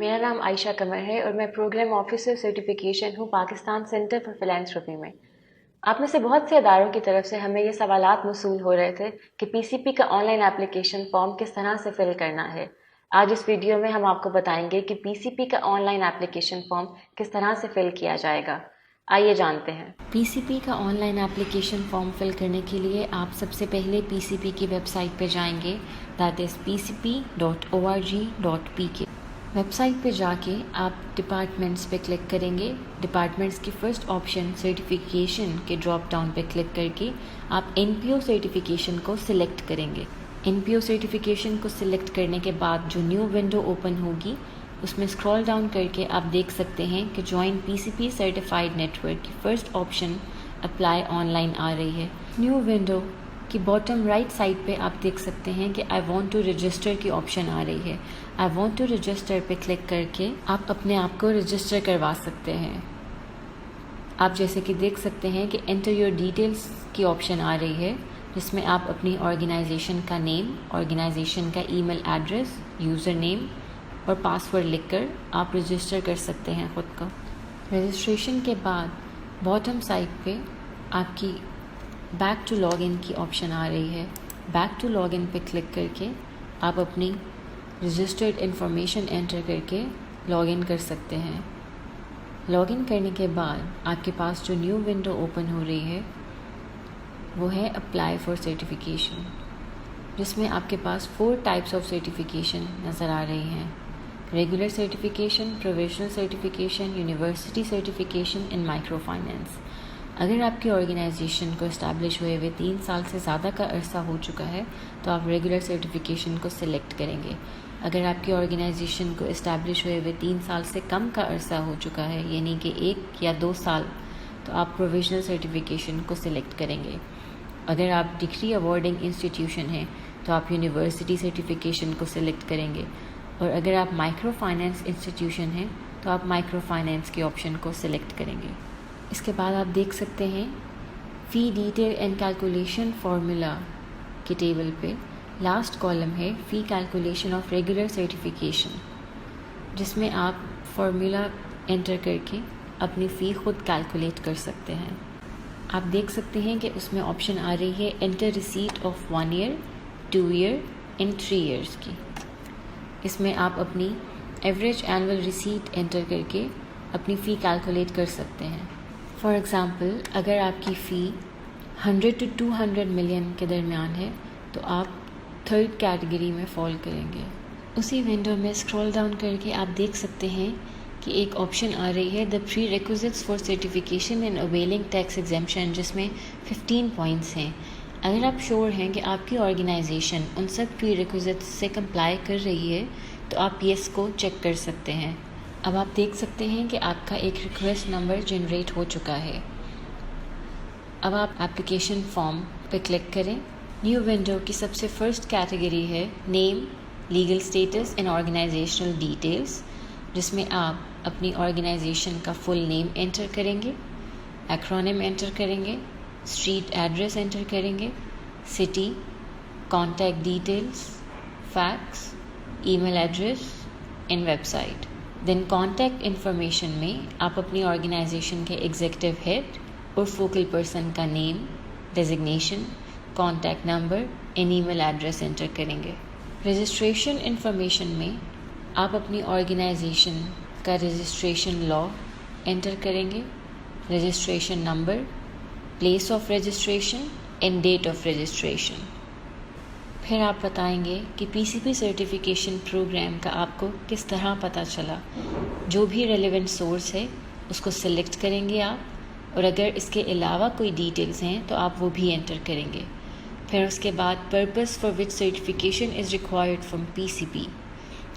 میرا نام عائشہ قمر ہے اور میں پروگرام آفیسر سرٹیفکیشن ہوں پاکستان سینٹر فار فلانتھروپی میں۔ آپ میں سے بہت سے اداروں کی طرف سے ہمیں یہ سوالات موصول ہو رہے تھے کہ پی سی پی کا آن لائن اپلیکیشن فارم کس طرح سے فل کرنا ہے۔ آج اس ویڈیو میں ہم آپ کو بتائیں گے کہ پی سی پی کا آن لائن اپلیکیشن فارم کس طرح سے فل کیا جائے گا۔ آئیے جانتے ہیں۔ پی سی پی کا on line application form fill کرنے کے لیے آپ سب سے پہلے پی سی پی کی ویب سائٹ پہ جائیں گے، that is pcp.org.pk۔ Web site پہ جا کے آپ ڈپارٹمنٹس پہ کلک کریں گے۔ ڈپارٹمنٹس کی فرسٹ آپشن سرٹیفکیشن کے ڈراپ ڈاؤن پہ کلک کر کے آپ این پی او سرٹیفکیشن کو سلیکٹ کریں گے۔ این پی او سرٹیفکیشن کو سلیکٹ کرنے کے بعد جو نیو ونڈو اوپن ہوگی اس میں اسکرول ڈاؤن کر کے آپ دیکھ سکتے ہیں کہ join P C P certified network کی first option apply online آ رہی ہے۔ نیو ونڈو کی باٹم رائٹ سائڈ پہ آپ دیکھ سکتے ہیں کہ آئی وانٹ ٹو رجسٹر کی آپشن آ رہی ہے۔ آئی وانٹ ٹو رجسٹر پہ کلک کر کے آپ اپنے آپ کو رجسٹر کروا سکتے ہیں۔ آپ جیسے کہ دیکھ سکتے ہیں کہ انٹر یور ڈیٹیلز کی آپشن آ رہی ہے، جس میں آپ اپنی آرگنائزیشن کا نیم، آرگنائزیشن کا ای میل ایڈریس، یوزر نیم اور پاسورڈ لکھ کر آپ رجسٹر کر سکتے ہیں خود کو۔ رجسٹریشن کے بعد باٹم سائڈ پہ آپ کی بیک ٹو لاگ ان کی آپشن آ رہی ہے۔ بیک ٹو لاگ ان پہ کلک کر کے آپ اپنی رجسٹرڈ انفارمیشن انٹر کر کے لاگ ان کر سکتے ہیں۔ لاگ ان کرنے کے بعد آپ کے پاس جو نیو ونڈو اوپن ہو رہی ہے وہ ہے اپلائی فار سرٹیفکیشن، جس میں آپ کے پاس 4 ٹائپس آف سرٹیفکیشن نظر آ رہی ہیں: regular certification, provisional certification, university certification and microfinance. اگر آپ کی آرگنائزیشن کو اسٹیبلش ہوئے 3 سال سے زیادہ کا عرصہ ہو چکا ہے تو آپ ریگولر سرٹیفکیشن کو سلیکٹ کریں گے۔ اگر آپ کی آرگنائزیشن کو اسٹیبلش ہوئے 3 سال سے کم کا عرصہ ہو چکا ہے، یعنی کہ 1 یا 2 سال، تو آپ پروویژنل سرٹیفکیشن کو سلیکٹ کریں گے۔ اگر آپ ڈگری ایوارڈنگ انسٹیٹیوشن ہیں تو آپ یونیورسٹی سرٹیفکیشن کو سلیکٹ کریں گے، اور اگر آپ مائکرو فائنینس انسٹیٹیوشن ہیں تو آپ مائکرو فائنینس کی آپشن کو سلیکٹ کریں گے۔ اس کے بعد آپ دیکھ سکتے ہیں فی ڈیٹیل اینڈ کیلکولیشن فارمولا کے ٹیبل پہ لاسٹ کالم ہے فی کیلکولیشن آف ریگولر سرٹیفکیشن، جس میں آپ فارمولا انٹر کر کے اپنی فی خود کیلکولیٹ کر سکتے ہیں۔ آپ دیکھ سکتے ہیں کہ اس میں آپشن آ رہی ہے interest of 1 year, 2 year and 3 years کی۔ اس میں آپ اپنی ایوریج اینول ریسیٹ انٹر کر کے اپنی فی کیلکولیٹ کر سکتے ہیں۔ فار ایگزامپل، اگر آپ کی فی 100 to 200 ملین کے درمیان ہے تو آپ 3rd کیٹیگری میں فال کریں گے۔ اسی ونڈو میں اسکرول ڈاؤن کر کے آپ دیکھ سکتے ہیں کہ ایک آپشن آ رہی ہے the prerequisites for certification and availing tax exemption, جس میں 15 پوائنٹس ہیں۔ اگر آپ شیور ہیں کہ آپ کی آرگنائزیشن ان سب پری ریکوزٹس سے کمپلائی کر رہی ہے تو آپ یس کو چیک کر سکتے ہیں۔ اب آپ دیکھ سکتے ہیں کہ آپ کا ایک ریکویسٹ نمبر جنریٹ ہو چکا ہے۔ اب آپ اپلیکیشن فارم پہ کلک کریں۔ نیو ونڈو کی سب سے فرسٹ کیٹیگری ہے name, legal status and organisational details, جس میں آپ اپنی آرگنائزیشن کا فل نیم انٹر کریں گے، ایکرونیم انٹر کریں گے، اسٹریٹ ایڈریس انٹر کریں گے، city, contact details, fax, email address and website. Then contact information میں آپ اپنی آرگنائزیشن کے ایگزیکٹو ہیڈ اور فوکل پرسن کا name, designation, contact number and email address enter کریں گے۔ رجسٹریشن انفارمیشن میں آپ اپنی آرگنائزیشن کا رجسٹریشن لا انٹر کریں گے، registration number, place of registration and date of registration. پھر آپ بتائیں گے کہ پی سی پی سرٹیفکیشن پروگرام کا آپ کو کس طرح پتہ چلا۔ جو بھی ریلیونٹ سورس ہے اس کو سلیکٹ کریں گے آپ، اور اگر اس کے علاوہ کوئی ڈیٹیلز ہیں تو آپ وہ بھی انٹر کریں گے۔ پھر اس کے بعد purpose for which certification is required from P C P.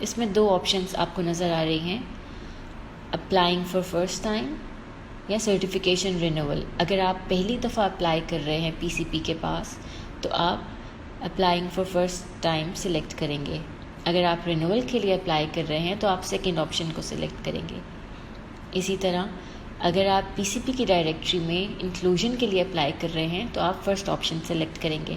اس میں 2 آپشنس آپ کو نظر آ رہی ہیں، اپلائنگ فار فرسٹ ٹائم یا سرٹیفکیشن رینیول۔ اگر آپ پہلی دفعہ اپلائی کر رہے ہیں پی سی پی کے پاس تو آپ applying for first time select کریں گے۔ اگر آپ رینیول کے لیے اپلائی کر رہے ہیں تو آپ سیکنڈ آپشن کو سلیکٹ کریں گے۔ اسی طرح اگر آپ پی سی پی کی ڈائریکٹری میں انکلوژن کے لیے اپلائی کر رہے ہیں تو آپ فرسٹ آپشن سلیکٹ کریں گے،